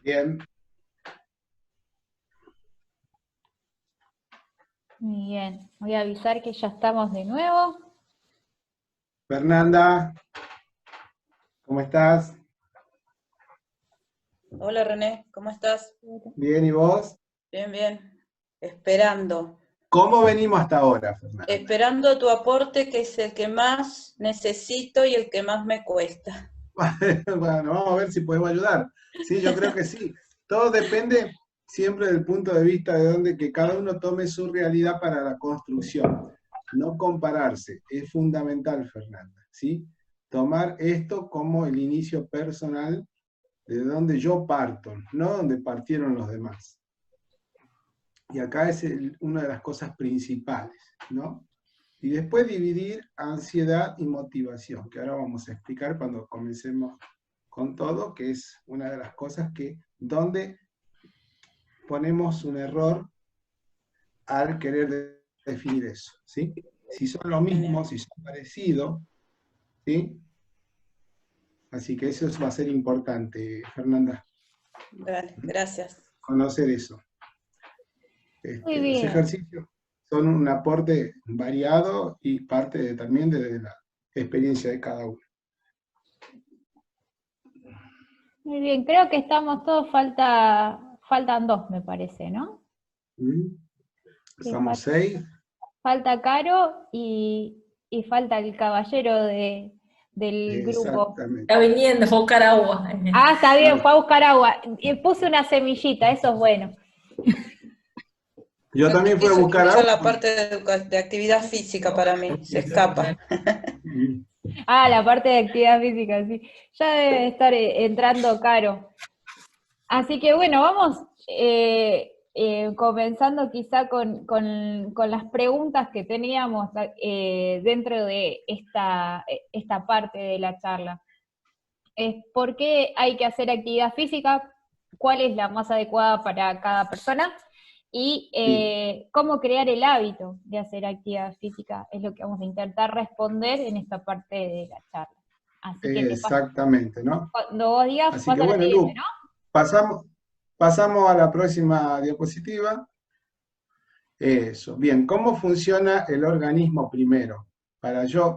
Bien. Muy bien, voy a avisar que ya estamos de nuevo. Fernanda, ¿cómo estás? Hola René, ¿cómo estás? Bien, ¿y vos? Bien, bien. Esperando. ¿Cómo venimos hasta ahora, Fernanda? Esperando tu aporte, que es el que más necesito y el que más me cuesta. Bueno, vamos a ver si podemos ayudar. Sí, yo creo que sí. Todo depende siempre del punto de vista de donde que cada uno tome su realidad para la construcción. No compararse, es fundamental, Fernanda, ¿sí? Tomar esto como el inicio personal de donde yo parto, no donde partieron los demás. Y acá es una de las cosas principales, ¿no? Y después dividir ansiedad y motivación, que ahora vamos a explicar cuando comencemos con todo, que es una de las cosas que, donde ponemos un error al querer definir eso, ¿sí? Si son lo mismo, Genial. si son parecidos, ¿sí? Así que eso va a ser importante, Fernanda, Dale, gracias. conocer eso. Muy Los bien, ejercicios son un aporte variado y parte también de la experiencia de cada uno. muy bien. Creo que estamos todos, faltan dos, me parece, ¿no? ¿Mm? Sí, Somos 6. falta Caro y falta el caballero del grupo. Exactamente. Está viniendo a buscar agua. Ah, está bien, Claro. fue a buscar agua. Y puse una semillita, eso es bueno. Yo también fui a Quiso buscar escuchar agua. la parte de actividad física para mí, se escapa. Mm. Ah, la parte de actividad física, sí. Ya debe estar entrando Caro. Así que bueno, vamos comenzando quizá con las preguntas que teníamos dentro de esta parte de la charla. ¿Por qué hay que hacer actividad física? ¿Cuál es la más adecuada para cada persona? Y Sí, cómo crear el hábito de hacer actividad física es lo que vamos a intentar responder en esta parte de la charla. Así que exactamente, ¿no? cuando vos digas, Así que pasa la bueno, siguiente, Lu, ¿no? pasamos a la próxima diapositiva. Eso, bien, ¿cómo funciona el organismo primero?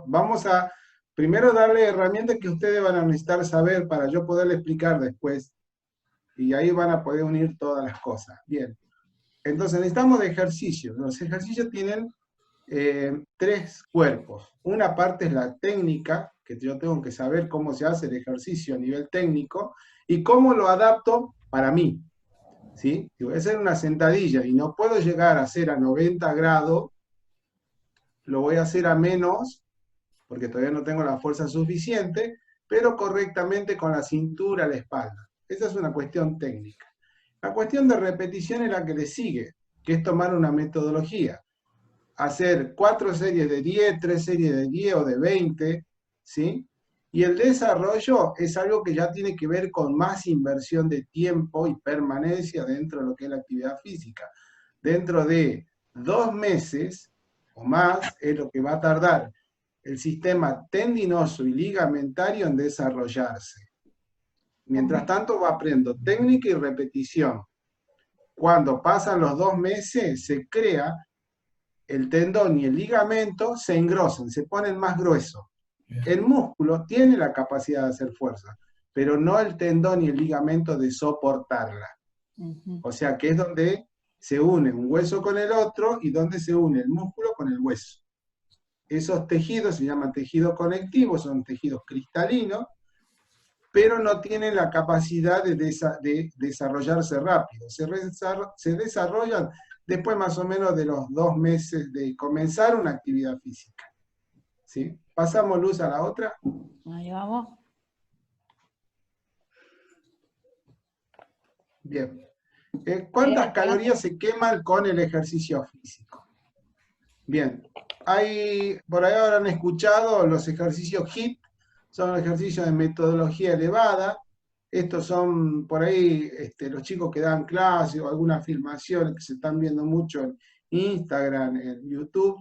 Vamos a primero darle herramientas que ustedes van a necesitar saber para yo poderle explicar después. Y ahí van a poder unir todas las cosas. Bien, entonces necesitamos de ejercicios. Los ejercicios tienen 3 cuerpos. Una parte es la técnica, que yo tengo que saber cómo se hace el ejercicio a nivel técnico y cómo lo adapto para mí. ¿Sí? Si voy a hacer una sentadilla y no puedo llegar a hacer a 90 grados, lo voy a hacer a menos, porque todavía no tengo la fuerza suficiente, pero correctamente con la cintura, la espalda. Esa es una cuestión técnica. La cuestión de repetición es la que le sigue, que es tomar una metodología. Hacer 4 series de 10, 3 series de 10 o de 20, ¿sí? Y el desarrollo es algo que ya tiene que ver con más inversión de tiempo y permanencia dentro de lo que es la actividad física. Dentro de 2 meses o más es lo que va a tardar el sistema tendinoso y ligamentario en desarrollarse. Mientras tanto va aprendiendo técnica y repetición. Cuando pasan los 2 meses se crea el tendón y el ligamento, se engrosan, se ponen más gruesos. El músculo tiene la capacidad de hacer fuerza, pero no el tendón y el ligamento de soportarla. O sea que es donde se une un hueso con el otro y donde se une el músculo con el hueso. Esos tejidos se llaman tejidos conectivos, son tejidos cristalinos, pero no tienen la capacidad de desarrollarse rápido. Se desarrollan después más o menos de los 2 meses de comenzar una actividad física. ¿Sí? Pasamos luz a la otra. Ahí vamos. Bien. ¿Cuántas calorías se queman con el ejercicio físico? Bien. Por ahí habrán escuchado los ejercicios HIIT, son ejercicios de metodología elevada. Estos son por ahí los chicos que dan clases o algunas filmaciones que se están viendo mucho en Instagram, en YouTube,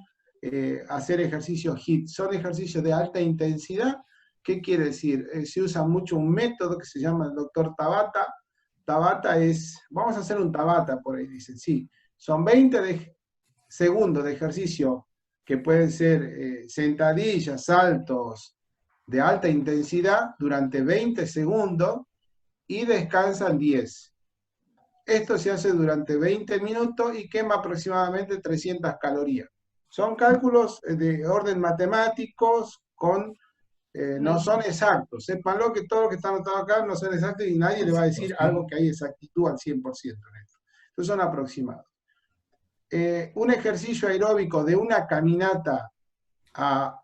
hacer ejercicios HIIT. Son ejercicios de alta intensidad. ¿Qué quiere decir? Se usa mucho un método que se llama el doctor Tabata, Tabata es, vamos a hacer un Tabata por ahí, dicen, sí, son 20 segundos de ejercicio que pueden ser sentadillas, saltos de alta intensidad durante 20 segundos y descansan 10. Esto se hace durante 20 minutos y quema aproximadamente 300 calorías. Son cálculos de orden matemáticos no son exactos. Sépanlo que todo lo que está anotado acá no son exactos y nadie le va a decir algo que hay exactitud al 100% en esto. Entonces son aproximados. Un ejercicio aeróbico de una caminata a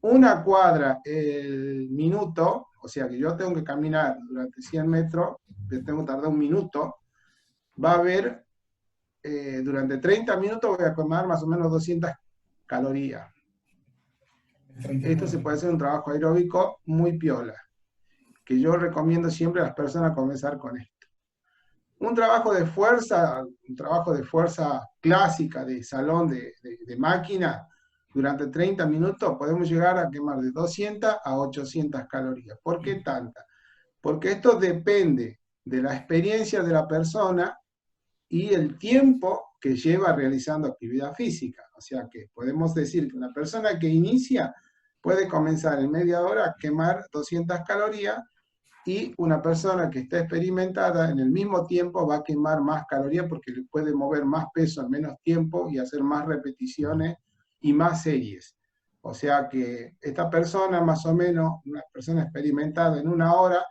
una cuadra el minuto, o sea que yo tengo que caminar durante 100 metros, tengo que tardar un minuto, va a haber, durante 30 minutos voy a quemar más o menos 200 calorías. Esto se puede hacer un trabajo aeróbico muy piola, que yo recomiendo siempre a las personas comenzar con esto. Un trabajo de fuerza clásica de salón de máquina, durante 30 minutos podemos llegar a quemar de 200 a 800 calorías. ¿Por qué tanta? Porque esto depende de la experiencia de la persona y el tiempo que lleva realizando actividad física. O sea que podemos decir que una persona que inicia puede comenzar en media hora a quemar 200 calorías y una persona que está experimentada en el mismo tiempo va a quemar más calorías porque le puede mover más peso en menos tiempo y hacer más repeticiones y más series. O sea que esta persona, más o menos, una persona experimentada en una hora,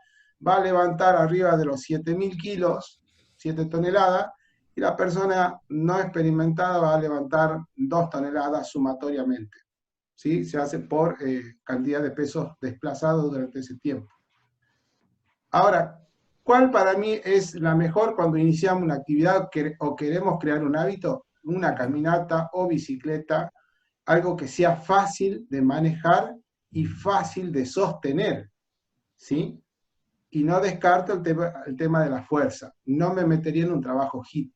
va a levantar arriba de los 7.000 kilos, 7 toneladas, y la persona no experimentada va a levantar 2 toneladas sumatoriamente. ¿Sí? Se hace por cantidad de pesos desplazados durante ese tiempo. Ahora, ¿cuál para mí es la mejor cuando iniciamos una actividad o queremos crear un hábito? Una caminata o bicicleta, algo que sea fácil de manejar y fácil de sostener, ¿sí? Y no descarto el tema de la fuerza. No me metería en un trabajo HIIT,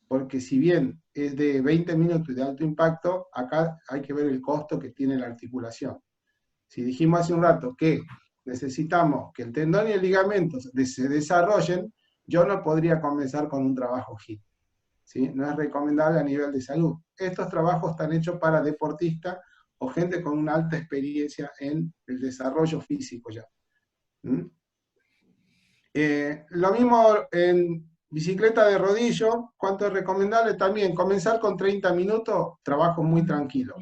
porque si bien es de 20 minutos de alto impacto, acá hay que ver el costo que tiene la articulación. Si dijimos hace un rato que necesitamos que el tendón y el ligamento se desarrollen, yo no podría comenzar con un trabajo HIIT, ¿sí? No es recomendable a nivel de salud. Estos trabajos están hechos para deportistas o gente con una alta experiencia en el desarrollo físico ya. Lo mismo en bicicleta de rodillo, ¿cuánto es recomendable? También comenzar con 30 minutos, trabajo muy tranquilo.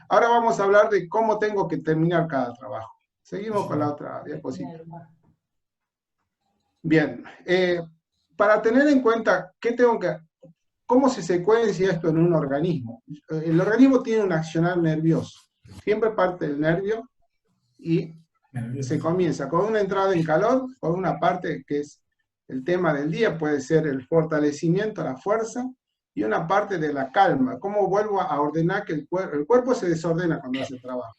Ahora vamos a hablar de cómo tengo que terminar cada trabajo. Seguimos con la otra diapositiva. Bien, para tener en cuenta cómo se secuencia esto en un organismo. El organismo tiene un accionar nervioso. Siempre parte del nervio y se comienza con una entrada en calor, con una parte que es el tema del día, puede ser el fortalecimiento, la fuerza, y una parte de la calma. ¿Cómo vuelvo a ordenar que el cuerpo se desordena cuando hace trabajo?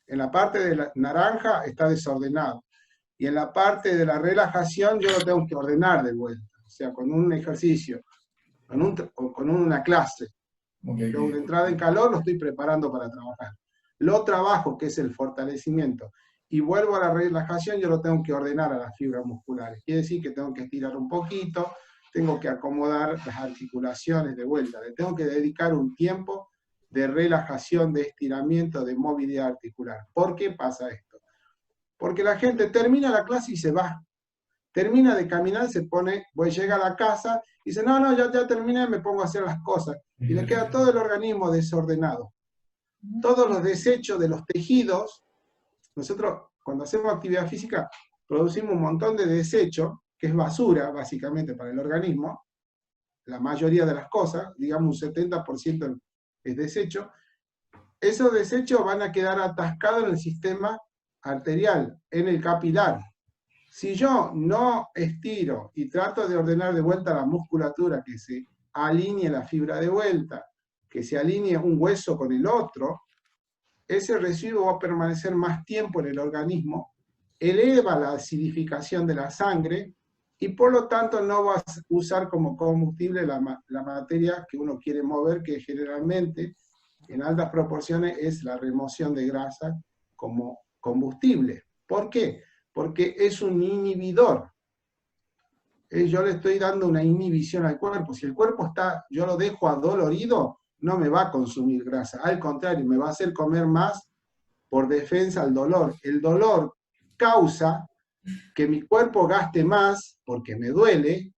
En la parte de la naranja está desordenado. Y en la parte de la relajación yo lo tengo que ordenar de vuelta. O sea, con un ejercicio, con una clase. Luego de entrada en calor lo estoy preparando para trabajar. Lo trabajo, que es el fortalecimiento, y vuelvo a la relajación, yo lo tengo que ordenar a las fibras musculares. Quiere decir que tengo que estirar un poquito, tengo que acomodar las articulaciones de vuelta. Le tengo que dedicar un tiempo de relajación, de estiramiento, de movilidad articular. ¿Por qué pasa esto? Porque la gente termina la clase y se va. Termina de caminar, llega a la casa y dice, no, ya terminé, me pongo a hacer las cosas. Y le queda todo el organismo desordenado. Todos los desechos de los tejidos, nosotros cuando hacemos actividad física producimos un montón de desecho, que es basura básicamente para el organismo, la mayoría de las cosas, digamos un 70% es desecho. Esos desechos van a quedar atascados en el sistema arterial, en el capilar. Si yo no estiro y trato de ordenar de vuelta la musculatura, que se alinee la fibra de vuelta, que se alinee un hueso con el otro, ese residuo va a permanecer más tiempo en el organismo, eleva la acidificación de la sangre y por lo tanto no va a usar como combustible la materia que uno quiere mover, que generalmente en altas proporciones es la remoción de grasa como combustible. ¿Por qué? Porque es un inhibidor. yo le estoy dando una inhibición al cuerpo. Si el cuerpo está, yo lo dejo adolorido, no me va a consumir grasa. Al contrario, me va a hacer comer más por defensa al dolor. El dolor causa que mi cuerpo gaste más porque me duele.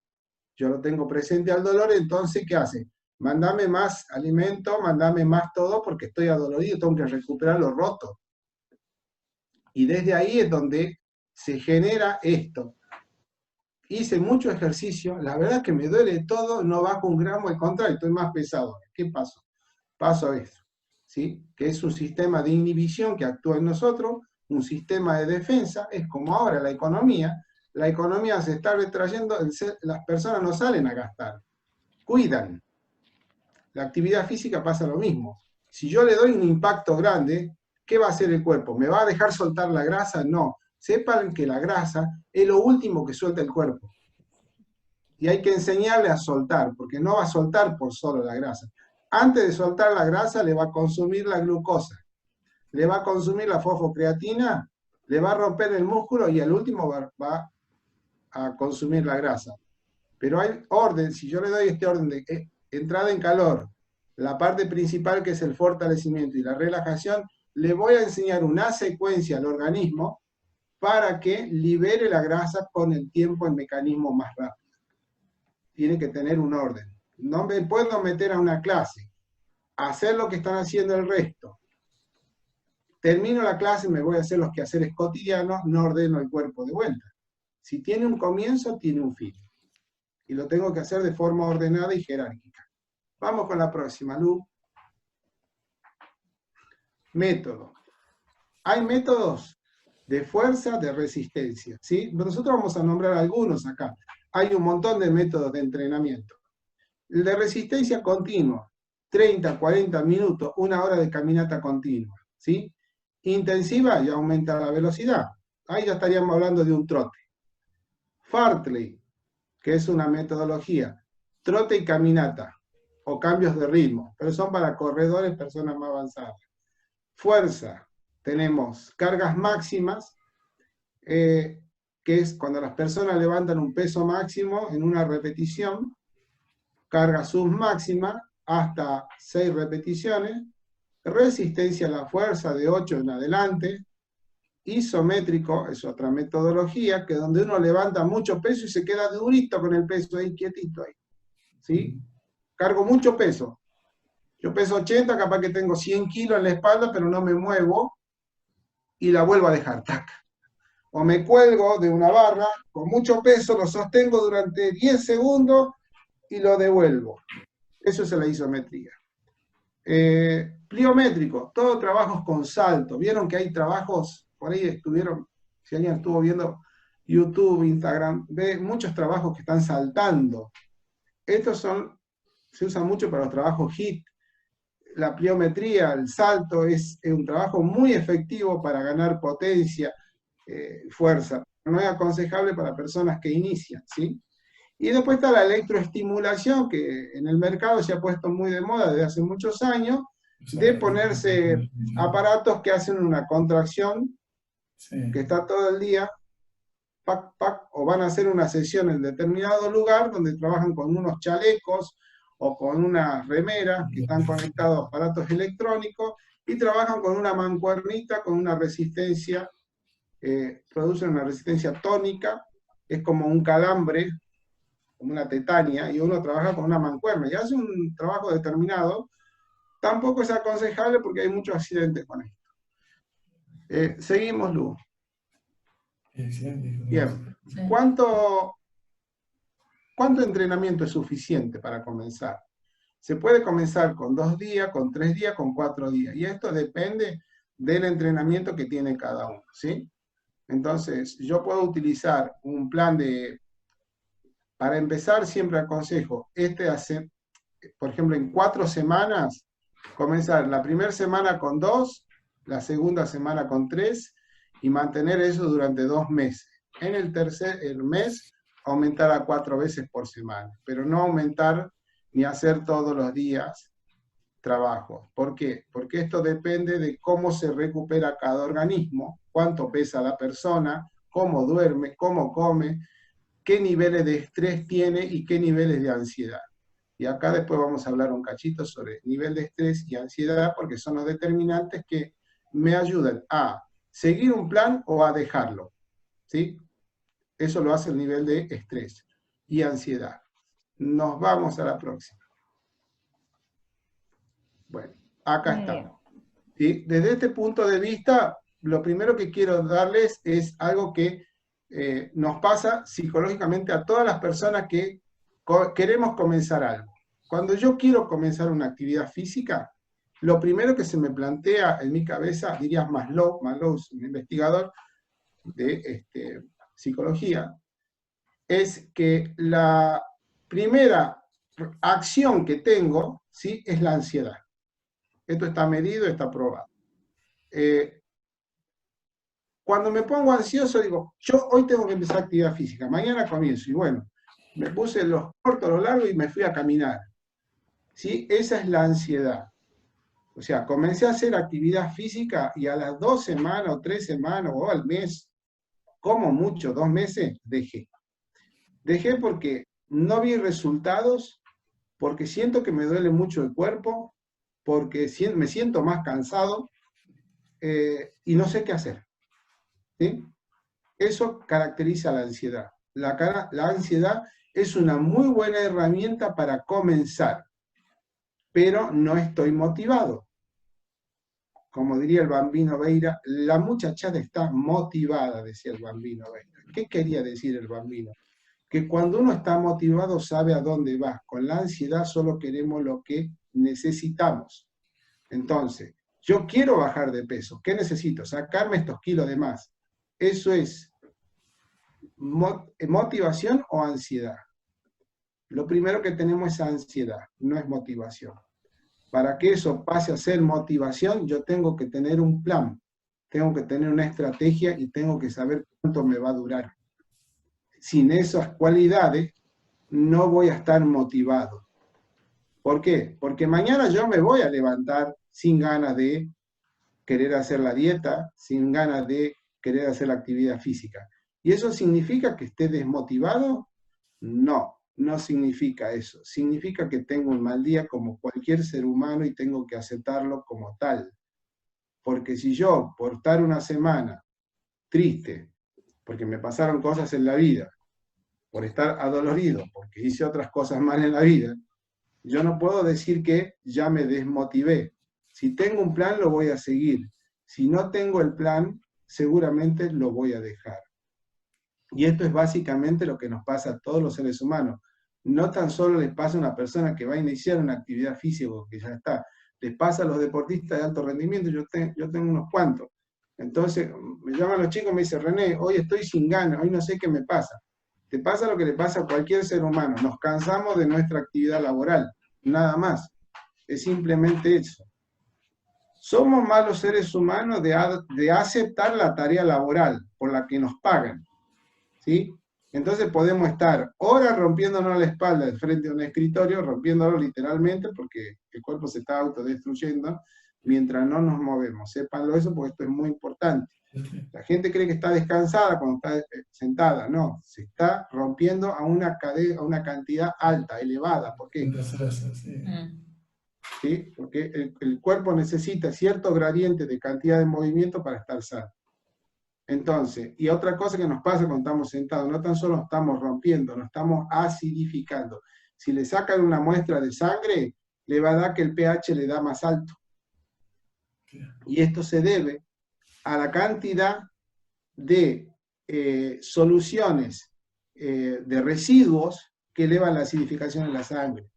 Yo lo tengo presente al dolor, entonces, ¿qué hace? Mándame más alimento, mándame más todo porque estoy adolorido, tengo que recuperar lo roto. Y desde ahí es donde se genera esto. Hice mucho ejercicio, la verdad es que me duele todo, no bajo un gramo, al contrario, estoy más pesado. ¿Qué pasó? Paso a eso, ¿sí? Que es un sistema de inhibición que actúa en nosotros, un sistema de defensa, es como ahora la economía se está retrayendo, las personas no salen a gastar, cuidan. La actividad física pasa lo mismo. Si yo le doy un impacto grande, ¿qué va a hacer el cuerpo? ¿Me va a dejar soltar la grasa? No. Sepan que la grasa es lo último que suelta el cuerpo. Y hay que enseñarle a soltar, porque no va a soltar por solo la grasa. Antes de soltar la grasa, le va a consumir la glucosa, le va a consumir la fosfocreatina, le va a romper el músculo y al último va a consumir la grasa. Pero hay orden, si yo le doy este orden de entrada en calor, la parte principal que es el fortalecimiento y la relajación, le voy a enseñar una secuencia al organismo para que libere la grasa con el tiempo en mecanismo más rápido. Tiene que tener un orden. No me puedo meter a una clase, hacer lo que están haciendo el resto. Termino la clase, me voy a hacer los quehaceres cotidianos, no ordeno el cuerpo de vuelta. Si tiene un comienzo, tiene un fin. Y lo tengo que hacer de forma ordenada y jerárquica. Vamos con la próxima, Lu. Método. Hay métodos de fuerza, de resistencia, ¿sí? Nosotros vamos a nombrar algunos acá. Hay un montón de métodos de entrenamiento. El de resistencia continua, 30, 40 minutos, 1 hora de caminata continua, ¿sí? Intensiva y aumenta la velocidad. Ahí ya estaríamos hablando de un trote. Fartlek, que es una metodología, trote y caminata, o cambios de ritmo, pero son para corredores, personas más avanzadas. Fuerza, tenemos cargas máximas, que es cuando las personas levantan un peso máximo en una repetición, carga submáxima hasta 6 repeticiones, resistencia a la fuerza de 8 en adelante, isométrico, es otra metodología, que donde uno levanta mucho peso y se queda durito con el peso ahí, quietito ahí, ¿sí? Cargo mucho peso. Yo peso 80, capaz que tengo 100 kilos en la espalda, pero no me muevo y la vuelvo a dejar, tac. O me cuelgo de una barra con mucho peso, lo sostengo durante 10 segundos y lo devuelvo. Eso es la isometría. Pliométrico, todo trabajos con salto. Vieron que hay trabajos, por ahí estuvieron, si alguien estuvo viendo YouTube, Instagram, ve muchos trabajos que están saltando. Estos se usan mucho para los trabajos HIIT. La pliometría, el salto, es un trabajo muy efectivo para ganar potencia, fuerza. No es aconsejable para personas que inician, ¿sí? Y después está la electroestimulación, que en el mercado se ha puesto muy de moda desde hace muchos años, de ponerse aparatos que hacen una contracción, que está todo el día, pac, pac, o van a hacer una sesión en determinado lugar donde trabajan con unos chalecos o con unas remeras que están conectados a aparatos electrónicos y trabajan con una mancuernita, con una resistencia, producen una resistencia tónica, es como un calambre, como una tetania, y uno trabaja con una mancuerna y hace un trabajo determinado. Tampoco es aconsejable porque hay muchos accidentes con esto. Seguimos, Lu. Bien. ¿Cuánto entrenamiento es suficiente para comenzar? Se puede comenzar con 2 días, con 3 días, con 4 días. Y esto depende del entrenamiento que tiene cada uno, ¿sí? Entonces, yo puedo utilizar un plan de... Para empezar, siempre aconsejo, por ejemplo, en 4 semanas, comenzar la primera semana con 2, la segunda semana con 3, y mantener eso durante 2 meses. En el tercer mes, aumentar a 4 veces por semana, pero no aumentar ni hacer todos los días trabajo. ¿Por qué? Porque esto depende de cómo se recupera cada organismo, cuánto pesa la persona, cómo duerme, cómo come. qué niveles de estrés tiene y qué niveles de ansiedad. Y acá después vamos a hablar un cachito sobre nivel de estrés y ansiedad, porque son los determinantes que me ayudan a seguir un plan o a dejarlo, ¿sí? Eso lo hace el nivel de estrés y ansiedad. Nos vamos a la próxima. Bueno, acá estamos. ¿Sí? Desde este punto de vista, lo primero que quiero darles es algo que nos pasa psicológicamente a todas las personas que queremos comenzar algo. Cuando yo quiero comenzar una actividad física, lo primero que se me plantea en mi cabeza, dirías Maslow es un investigador de psicología, es que la primera acción que tengo, ¿sí?, es la ansiedad. Esto está medido, está probado. Cuando me pongo ansioso, digo, yo hoy tengo que empezar actividad física, mañana comienzo, y bueno, me puse los cortos, los largos y me fui a caminar. ¿Sí? Esa es la ansiedad. O sea, comencé a hacer actividad física y a las 2 semanas o 3 semanas o al mes, como mucho, 2 meses, dejé. Dejé porque no vi resultados, porque siento que me duele mucho el cuerpo, porque me siento más cansado y no sé qué hacer. ¿Sí? Eso caracteriza la ansiedad. La ansiedad es una muy buena herramienta para comenzar, pero no estoy motivado. Como diría el Bambino Veira, la muchachada está motivada, decía el Bambino Veira. ¿Qué quería decir el Bambino? Que cuando uno está motivado sabe a dónde va. Con la ansiedad solo queremos lo que necesitamos. Entonces, yo quiero bajar de peso. ¿Qué necesito? Sacarme estos kilos de más. Eso es motivación o ansiedad. Lo primero que tenemos es ansiedad, no es motivación. Para que eso pase a ser motivación, yo tengo que tener un plan, tengo que tener una estrategia y tengo que saber cuánto me va a durar. Sin esas cualidades, no voy a estar motivado. ¿Por qué? Porque mañana yo me voy a levantar sin ganas de querer hacer la dieta, sin ganas de querer hacer la actividad física. ¿Y eso significa que esté desmotivado? No, no significa eso. Significa que tengo un mal día como cualquier ser humano y tengo que aceptarlo como tal. Porque si yo, por estar una semana triste, porque me pasaron cosas en la vida, por estar adolorido, porque hice otras cosas mal en la vida, yo no puedo decir que ya me desmotivé. Si tengo un plan, lo voy a seguir. Si no tengo el plan, seguramente lo voy a dejar. Y esto es básicamente lo que nos pasa a todos los seres humanos. No tan solo les pasa a una persona que va a iniciar una actividad física o que ya está, les pasa a los deportistas de alto rendimiento, yo tengo unos cuantos. Entonces me llaman los chicos y me dicen, René, hoy estoy sin ganas, hoy no sé qué me pasa. Te pasa lo que le pasa a cualquier ser humano, nos cansamos de nuestra actividad laboral, nada más. Es simplemente eso. Somos más los seres humanos de aceptar la tarea laboral por la que nos pagan. ¿Sí? Entonces podemos estar horas rompiéndonos la espalda de frente a un escritorio, rompiéndolo literalmente porque el cuerpo se está autodestruyendo mientras no nos movemos. Sépanlo eso porque esto es muy importante. La gente cree que está descansada cuando está sentada. No, se está rompiendo a una cantidad alta, elevada. ¿Por qué? ¿Sí? Porque el cuerpo necesita cierto gradiente de cantidad de movimiento para estar sano. Entonces, y otra cosa que nos pasa cuando estamos sentados, no tan solo nos estamos rompiendo, nos estamos acidificando. Si le sacan una muestra de sangre, le va a dar que el pH le da más alto. Y esto se debe a la cantidad de soluciones de residuos que elevan la acidificación en la sangre.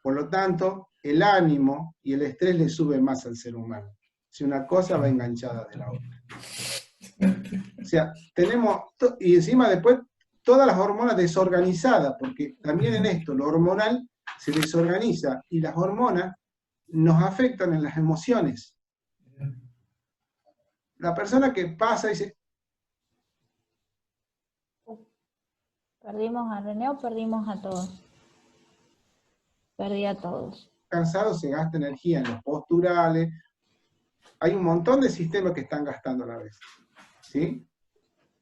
Por lo tanto, el ánimo y el estrés le suben más al ser humano. Si una cosa va enganchada de la otra. O sea, tenemos, y encima después, todas las hormonas desorganizadas, porque también en esto, lo hormonal se desorganiza, y las hormonas nos afectan en las emociones. La persona que pasa y dice... ¿Perdimos a René o perdimos a todos? Perdí a todos. Cansado, se gasta energía en los posturales. Hay un montón de sistemas que están gastando a la vez. ¿Sí?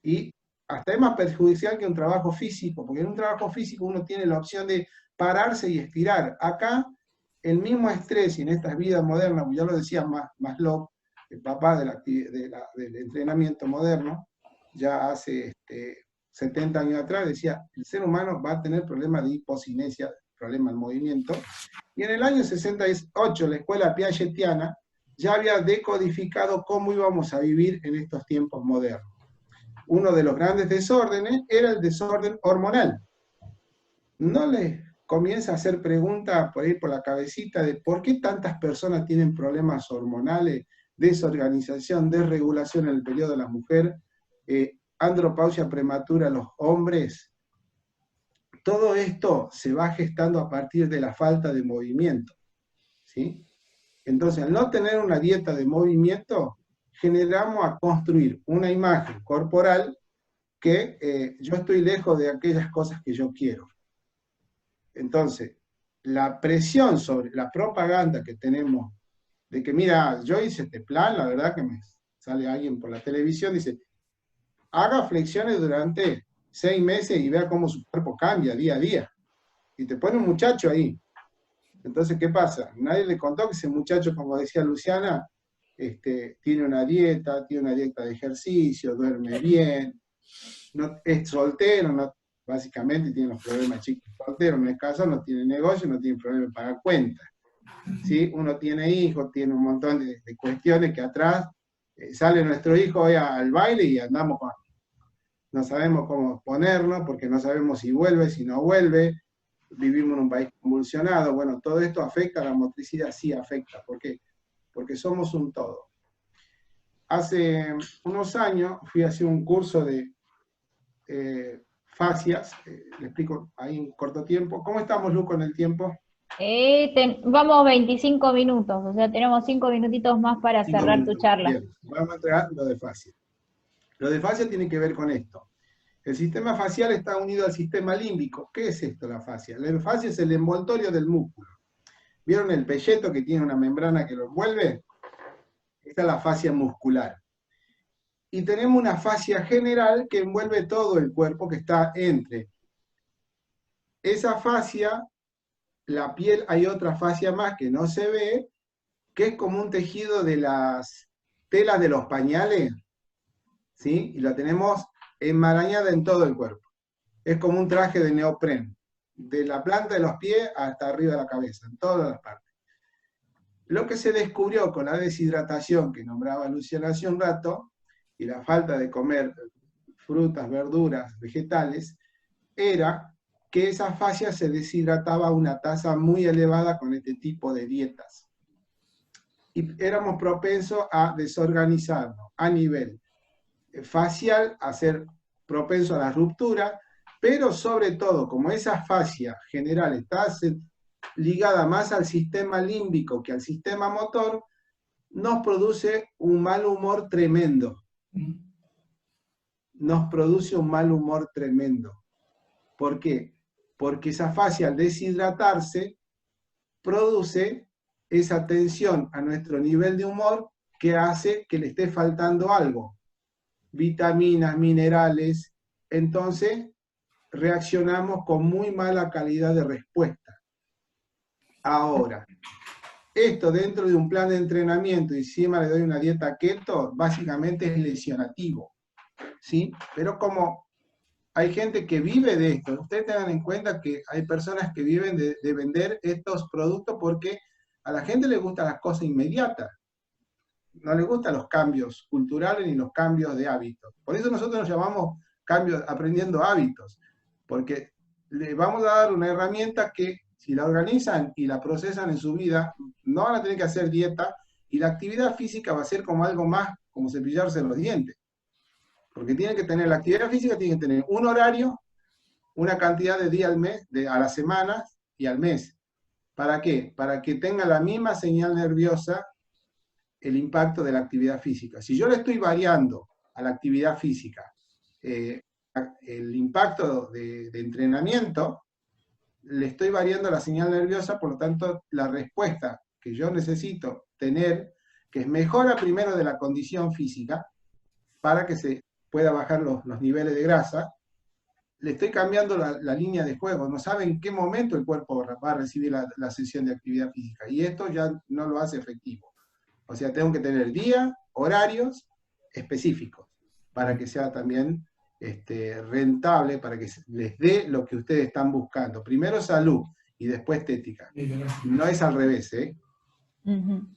Y hasta es más perjudicial que un trabajo físico, porque en un trabajo físico uno tiene la opción de pararse y estirar. Acá, el mismo estrés y en estas vidas modernas, ya lo decía Maslow, el papá del entrenamiento moderno, ya hace 70 años atrás, decía, el ser humano va a tener problemas de hipocinesia, problema del movimiento, y en el año 68 la escuela piagetiana ya había decodificado cómo íbamos a vivir en estos tiempos modernos. Uno de los grandes desórdenes era el desorden hormonal. No les comienza a hacer preguntas por ir por la cabecita de por qué tantas personas tienen problemas hormonales, desorganización, desregulación en el periodo de la mujer, andropausia prematura en los hombres. Todo esto se va gestando a partir de la falta de movimiento, ¿sí? Entonces, al no tener una dieta de movimiento, generamos a construir una imagen corporal que yo estoy lejos de aquellas cosas que yo quiero. Entonces, la presión sobre la propaganda que tenemos, de que mira, yo hice este plan, la verdad que me sale alguien por la televisión, dice, haga flexiones durante 6 meses y vea cómo su cuerpo cambia día a día. Y te pone un muchacho ahí. Entonces, ¿qué pasa? Nadie le contó que ese muchacho, como decía Luciana, tiene una dieta de ejercicio, duerme bien, no, es soltero, no, básicamente tiene los problemas chicos solteros, no es casado, no tiene negocio, no tiene problema de pagar cuentas. ¿Sí? Uno tiene hijos, tiene un montón de cuestiones que atrás sale nuestro hijo hoy al baile y andamos con... No sabemos cómo ponernos, porque no sabemos si vuelve, si no vuelve, vivimos en un país convulsionado, bueno, todo esto afecta a la motricidad, sí afecta, ¿por qué? Porque somos un todo. Hace unos años fui a hacer un curso de fascias, le explico ahí en corto tiempo. ¿Cómo estamos, Lu, con el tiempo? Vamos 25 minutos, o sea, tenemos 5 minutitos más para cerrar tu charla. Bien, vamos a entregar lo de fascia. Lo de fascia tiene que ver con esto. El sistema facial está unido al sistema límbico. ¿Qué es esto, la fascia? La fascia es el envoltorio del músculo. ¿Vieron el pelleto que tiene una membrana que lo envuelve? Esta es la fascia muscular. Y tenemos una fascia general que envuelve todo el cuerpo, que está entre esa fascia, la piel, hay otra fascia más que no se ve, que es como un tejido de las telas de los pañales, ¿sí? Y la tenemos enmarañada en todo el cuerpo. Es como un traje de neopren, de la planta de los pies hasta arriba de la cabeza, en todas las partes. Lo que se descubrió con la deshidratación que nombraba Luciana hace un rato, y la falta de comer frutas, verduras, vegetales, era que esa fascia se deshidrataba a una tasa muy elevada con este tipo de dietas. Y éramos propensos a desorganizarnos a nivel facial, a ser propenso a la ruptura, pero sobre todo, como esa fascia general está ligada más al sistema límbico que al sistema motor, nos produce un mal humor tremendo. Nos produce un mal humor tremendo. ¿Por qué? Porque esa fascia, al deshidratarse, produce esa tensión a nuestro nivel de humor que hace que le esté faltando algo. Vitaminas, minerales. Entonces, reaccionamos con muy mala calidad de respuesta. Ahora, esto dentro de un plan de entrenamiento y encima le doy una dieta keto, básicamente es lesionativo, ¿sí? Pero como hay gente que vive de esto, ustedes tengan en cuenta que hay personas que viven de vender estos productos porque a la gente le gustan las cosas inmediatas, no le gustan los cambios culturales ni los cambios de hábitos. Por eso nosotros nos llamamos cambios, aprendiendo hábitos, porque le vamos a dar una herramienta que si la organizan y la procesan en su vida, no van a tener que hacer dieta, y la actividad física va a ser como algo más, como cepillarse los dientes. Porque tienen que tener, la actividad física tiene que tener un horario, una cantidad de días al mes, a la semana y al mes. ¿Para qué? Para que tenga la misma señal nerviosa el impacto de la actividad física. Si yo le estoy variando a la actividad física el impacto de entrenamiento, le estoy variando la señal nerviosa, por lo tanto, la respuesta que yo necesito tener, que es mejora primero de la condición física, para que se pueda bajar los niveles de grasa, le estoy cambiando la línea de juego, no sabe en qué momento el cuerpo va a recibir la sesión de actividad física, y esto ya no lo hace efectivo. O sea, tengo que tener día, horarios específicos, para que sea también rentable, para que les dé lo que ustedes están buscando. Primero salud y después estética. No es al revés, ¿eh?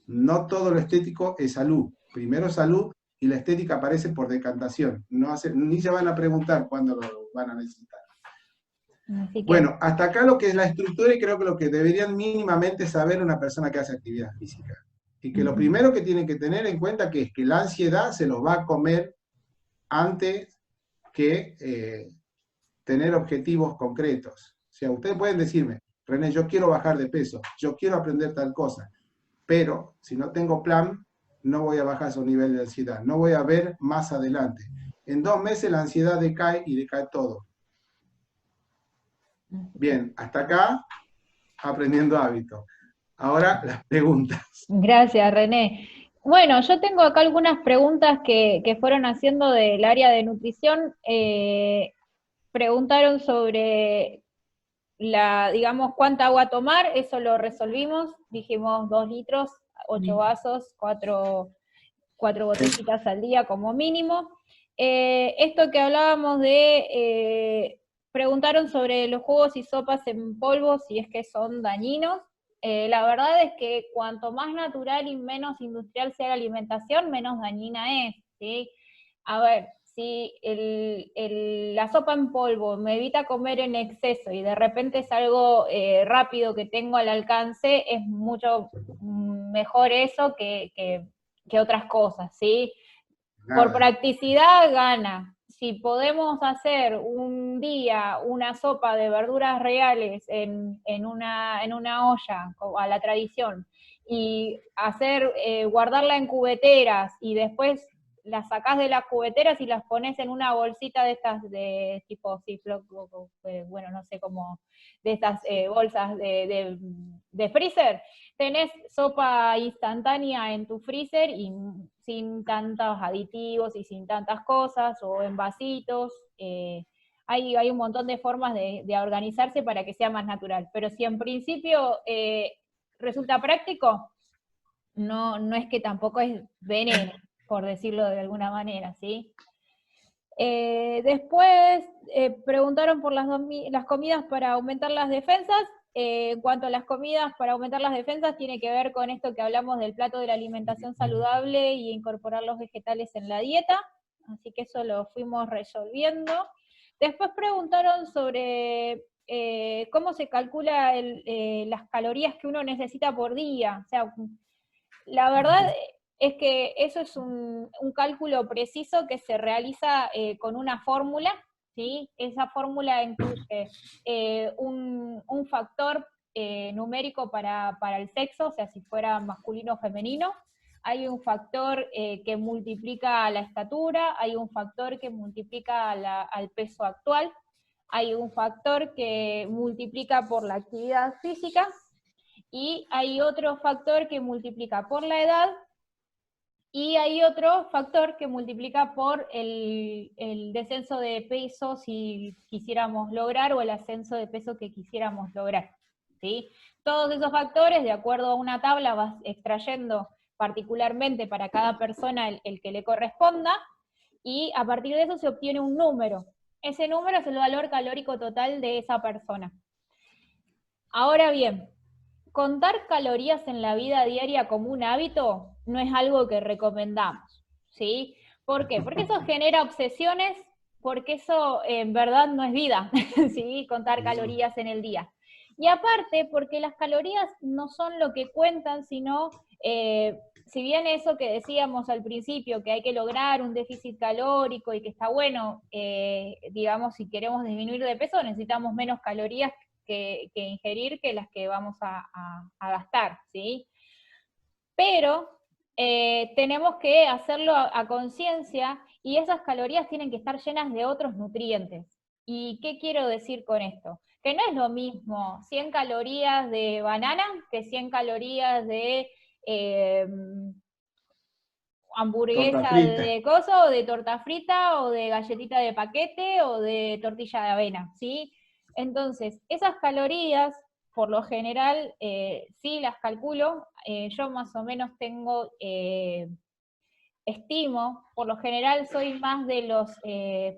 No todo lo estético es salud. Primero salud y la estética aparece por decantación. Ni se van a preguntar cuándo lo van a necesitar. Bueno, hasta acá lo que es la estructura, y creo que lo que deberían mínimamente saber una persona que hace actividad física. Y que lo primero que tienen que tener en cuenta es que la ansiedad se los va a comer antes que tener objetivos concretos. O sea, ustedes pueden decirme, René, yo quiero bajar de peso, yo quiero aprender tal cosa, pero si no tengo plan, no voy a bajar esos niveles de ansiedad, no voy a ver más adelante. En 2 meses la ansiedad decae y decae todo. Bien, hasta acá, aprendiendo hábitos. Ahora las preguntas. Gracias, René. Bueno, yo tengo acá algunas preguntas que fueron haciendo del área de nutrición. Preguntaron sobre digamos, cuánta agua tomar, eso lo resolvimos, dijimos 2 litros, 8 vasos, 4 botellitas al día como mínimo. Esto que hablábamos preguntaron sobre los jugos y sopas en polvo, si es que son dañinos. La verdad es que cuanto más natural y menos industrial sea la alimentación, menos dañina es, ¿sí? A ver, si la sopa en polvo me evita comer en exceso y de repente es algo rápido que tengo al alcance, es mucho mejor eso que otras cosas, ¿sí? Por practicidad gana. Si podemos hacer un día una sopa de verduras reales en una olla, a la tradición, y guardarla en cubeteras, y después las sacás de las cubeteras y las pones en una bolsita de estas de tipo Ziploc, bueno, no sé cómo, de estas bolsas de freezer, tenés sopa instantánea en tu freezer y sin tantos aditivos y sin tantas cosas, o en vasitos. Hay un montón de formas de organizarse para que sea más natural. Pero si en principio resulta práctico, no es que tampoco es veneno, por decirlo de alguna manera, ¿sí? Después preguntaron por las comidas para aumentar las defensas. En cuanto a las comidas para aumentar las defensas, tiene que ver con esto que hablamos del plato de la alimentación saludable y incorporar los vegetales en la dieta, así que eso lo fuimos resolviendo. Después preguntaron sobre cómo se calcula las calorías que uno necesita por día. O sea, la verdad es que eso es un cálculo preciso que se realiza con una fórmula, ¿sí? Esa fórmula incluye un factor numérico para el sexo, o sea, si fuera masculino o femenino. Hay un factor que multiplica la estatura, hay un factor que multiplica al peso actual, hay un factor que multiplica por la actividad física, y hay otro factor que multiplica por la edad, y hay otro factor que multiplica por el descenso de peso si quisiéramos lograr, o el ascenso de peso que quisiéramos lograr, ¿sí? Todos esos factores, de acuerdo a una tabla, vas extrayendo particularmente para cada persona el que le corresponda, y a partir de eso se obtiene un número. Ese número es el valor calórico total de esa persona. Ahora bien, contar calorías en la vida diaria como un hábito no es algo que recomendamos, ¿sí? ¿Por qué? Porque eso genera obsesiones, porque eso en verdad no es vida, ¿sí? Contar calorías en el día. Y aparte, porque las calorías no son lo que cuentan, sino, si bien eso que decíamos al principio, que hay que lograr un déficit calórico y que está bueno, digamos, si queremos disminuir de peso, necesitamos menos calorías que ingerir que las que vamos a gastar, ¿sí? Pero tenemos que hacerlo a conciencia, y esas calorías tienen que estar llenas de otros nutrientes. ¿Y qué quiero decir con esto? Que no es lo mismo 100 calorías de banana que 100 calorías de hamburguesa frita. de coso, o de torta frita, o de galletita de paquete, o de tortilla de avena, ¿sí? Entonces, esas calorías, por lo general, sí las calculo, yo más o menos tengo, estimo, por lo general soy más de los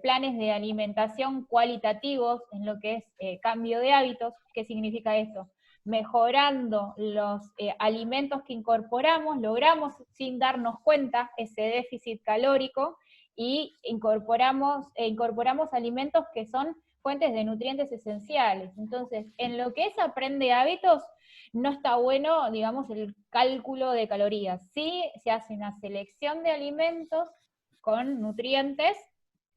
planes de alimentación cualitativos en lo que es cambio de hábitos. ¿Qué significa esto? Mejorando los alimentos que incorporamos, logramos sin darnos cuenta ese déficit calórico y incorporamos alimentos que son fuentes de nutrientes esenciales. Entonces, en lo que es aprende hábitos, no está bueno, digamos, el cálculo de calorías. Sí se hace una selección de alimentos con nutrientes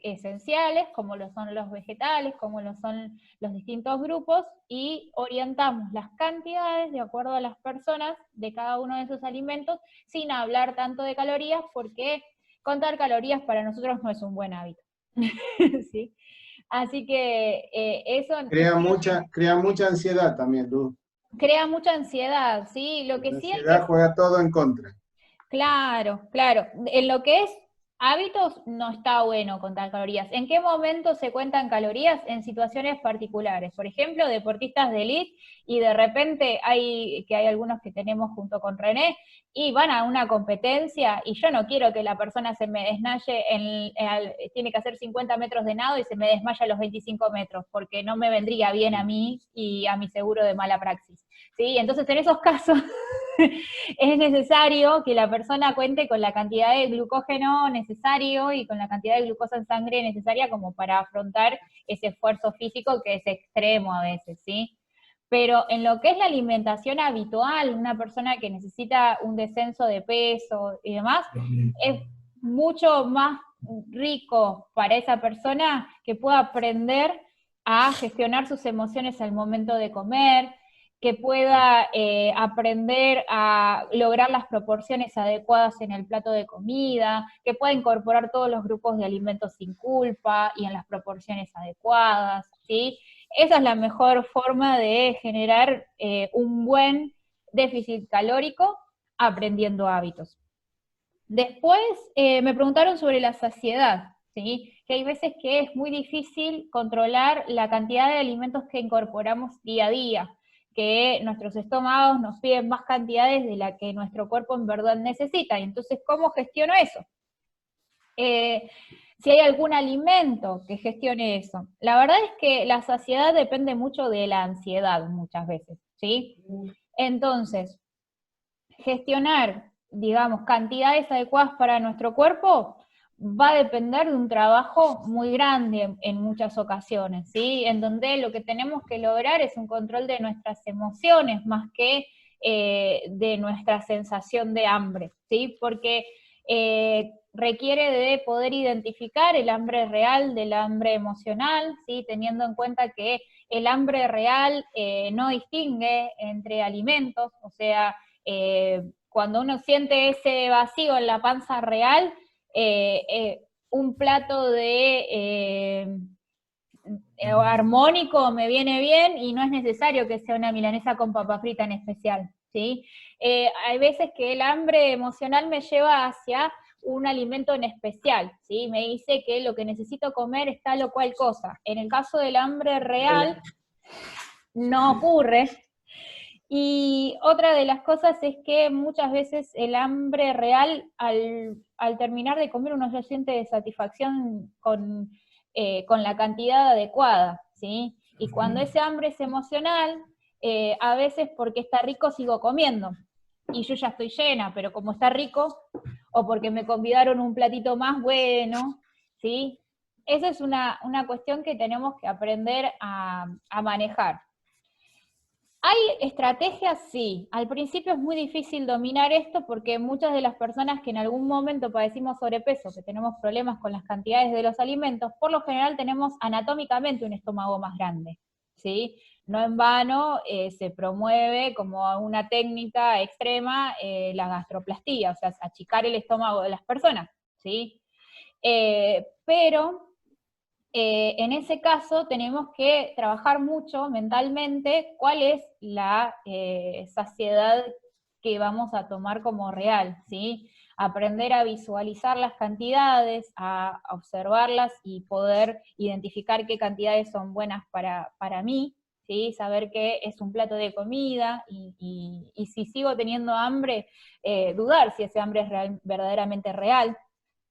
esenciales, como lo son los vegetales, como lo son los distintos grupos, y orientamos las cantidades de acuerdo a las personas de cada uno de esos alimentos, sin hablar tanto de calorías, porque contar calorías para nosotros no es un buen hábito. ¿Sí? Así que eso Crea mucha ansiedad también, Luz. crea mucha ansiedad, ¿sí? Lo que La sí hay que... ansiedad juega todo en contra. Claro, claro. En lo que es hábitos no está bueno contar calorías. ¿En qué momento se cuentan calorías? En situaciones particulares. Por ejemplo, deportistas de elite, y de repente hay algunos que tenemos junto con René, y van a una competencia, y yo no quiero que la persona se me desmaye, tiene que hacer 50 metros de nado y se me desmaya a los 25 metros, porque no me vendría bien a mí y a mi seguro de mala praxis. ¿Sí? Entonces, en esos casos... es necesario que la persona cuente con la cantidad de glucógeno necesario y con la cantidad de glucosa en sangre necesaria como para afrontar ese esfuerzo físico que es extremo a veces, ¿sí? Pero en lo que es la alimentación habitual, una persona que necesita un descenso de peso y demás, es mucho más rico para esa persona que pueda aprender a gestionar sus emociones al momento de comer, que pueda aprender a lograr las proporciones adecuadas en el plato de comida, que pueda incorporar todos los grupos de alimentos sin culpa y en las proporciones adecuadas, ¿sí? Esa es la mejor forma de generar un buen déficit calórico aprendiendo hábitos. Después me preguntaron sobre la saciedad, ¿sí? Que hay veces que es muy difícil controlar la cantidad de alimentos que incorporamos día a día, que nuestros estómagos nos piden más cantidades de la que nuestro cuerpo en verdad necesita. Y entonces, ¿cómo gestiono eso? Si hay algún alimento que gestione eso. La verdad es que la saciedad depende mucho de la ansiedad muchas veces, ¿sí? Entonces, gestionar, digamos, cantidades adecuadas para nuestro cuerpo va a depender de un trabajo muy grande en muchas ocasiones, ¿sí? En donde lo que tenemos que lograr es un control de nuestras emociones más que de nuestra sensación de hambre, ¿sí? Porque requiere de poder identificar el hambre real del hambre emocional, ¿sí? Teniendo en cuenta que el hambre real no distingue entre alimentos, o sea, cuando uno siente ese vacío en la panza real, un plato de armónico me viene bien y no es necesario que sea una milanesa con papa frita en especial, ¿sí? Hay veces que el hambre emocional me lleva hacia un alimento en especial, ¿sí? Me dice que lo que necesito comer es tal o cual cosa. En el caso del hambre real, no ocurre. Y otra de las cosas es que muchas veces el hambre real, al terminar de comer, uno ya siente satisfacción con la cantidad adecuada, ¿sí? Y cuando ese hambre es emocional, a veces porque está rico sigo comiendo, y yo ya estoy llena, pero como está rico, o porque me convidaron un platito más bueno, ¿sí? Esa es una cuestión que tenemos que aprender a manejar. ¿Hay estrategias? Sí. Al principio es muy difícil dominar esto porque muchas de las personas que en algún momento padecimos sobrepeso, que tenemos problemas con las cantidades de los alimentos, por lo general tenemos anatómicamente un estómago más grande, ¿sí? No en vano se promueve como una técnica extrema la gastroplastía, o sea, achicar el estómago de las personas, ¿sí? Pero en ese caso tenemos que trabajar mucho mentalmente cuál es la saciedad que vamos a tomar como real, ¿sí? aprender a visualizar las cantidades, a observarlas y poder identificar qué cantidades son buenas para mí, ¿sí? Saber que es un plato de comida y si sigo teniendo hambre, dudar si ese hambre es verdaderamente real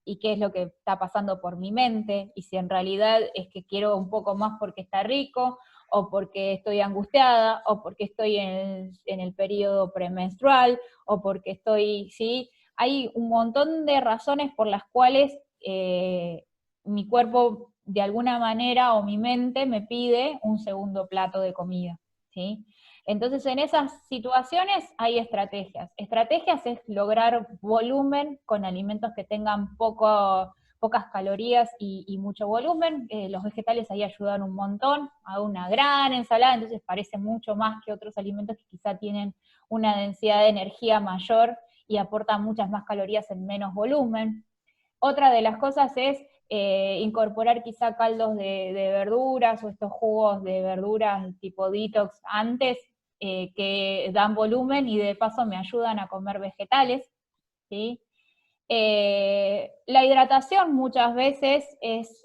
y qué es lo que está pasando por mi mente, y si en realidad es que quiero un poco más porque está rico, o porque estoy angustiada, o porque estoy en el periodo premenstrual, o porque estoy, ¿sí? Hay un montón de razones por las cuales mi cuerpo de alguna manera o mi mente me pide un segundo plato de comida, ¿sí? Entonces, en esas situaciones hay estrategias. Estrategias es lograr volumen con alimentos que tengan pocas calorías y mucho volumen. Los vegetales ahí ayudan un montón. Hago una gran ensalada, entonces parece mucho más que otros alimentos que quizá tienen una densidad de energía mayor y aportan muchas más calorías en menos volumen. Otra de las cosas es incorporar quizá caldos de verduras o estos jugos de verduras tipo detox antes, que dan volumen y de paso me ayudan a comer vegetales, ¿sí? La hidratación muchas veces es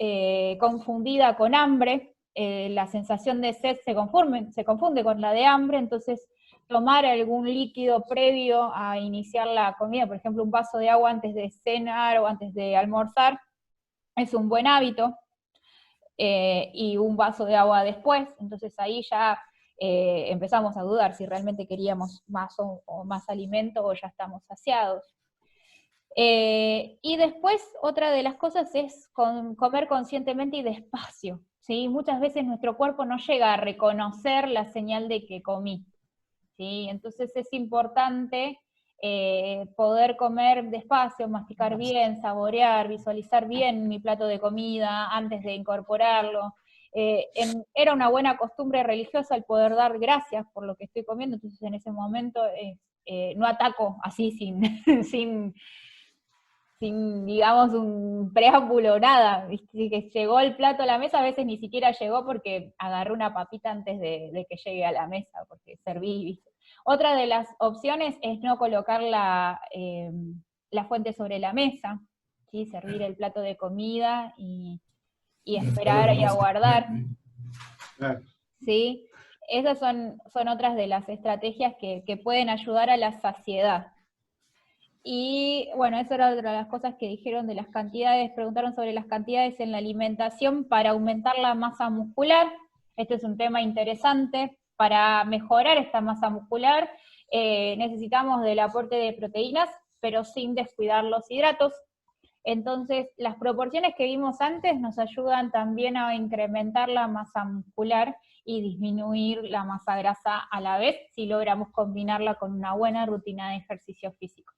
confundida con hambre, la sensación de sed se confunde con la de hambre, entonces tomar algún líquido previo a iniciar la comida, por ejemplo un vaso de agua antes de cenar o antes de almorzar, es un buen hábito, y un vaso de agua después, entonces ahí ya empezamos a dudar si realmente queríamos más o más alimento o ya estamos saciados. Y después otra de las cosas es comer conscientemente y despacio, ¿sí? Muchas veces nuestro cuerpo no llega a reconocer la señal de que comí, ¿sí? Entonces es importante poder comer despacio, masticar bien, saborear, visualizar bien mi plato de comida antes de incorporarlo. Era una buena costumbre religiosa el poder dar gracias por lo que estoy comiendo, entonces en ese momento no ataco así sin, digamos, un preámbulo, nada. ¿Viste? Que llegó el plato a la mesa, a veces ni siquiera llegó porque agarré una papita antes de que llegue a la mesa, porque serví, ¿viste? Otra de las opciones es no colocar la fuente sobre la mesa, ¿sí? Servir el plato de comida y esperar y aguardar, Claro. ¿sí? Esas son otras de las estrategias que pueden ayudar a la saciedad. Y bueno, eso era otra de las cosas que dijeron de las cantidades, preguntaron sobre las cantidades en la alimentación para aumentar la masa muscular. Este es un tema interesante. Para mejorar esta masa muscular necesitamos del aporte de proteínas, pero sin descuidar los hidratos. Entonces, las proporciones que vimos antes nos ayudan también a incrementar la masa muscular y disminuir la masa grasa a la vez, si logramos combinarla con una buena rutina de ejercicio físico.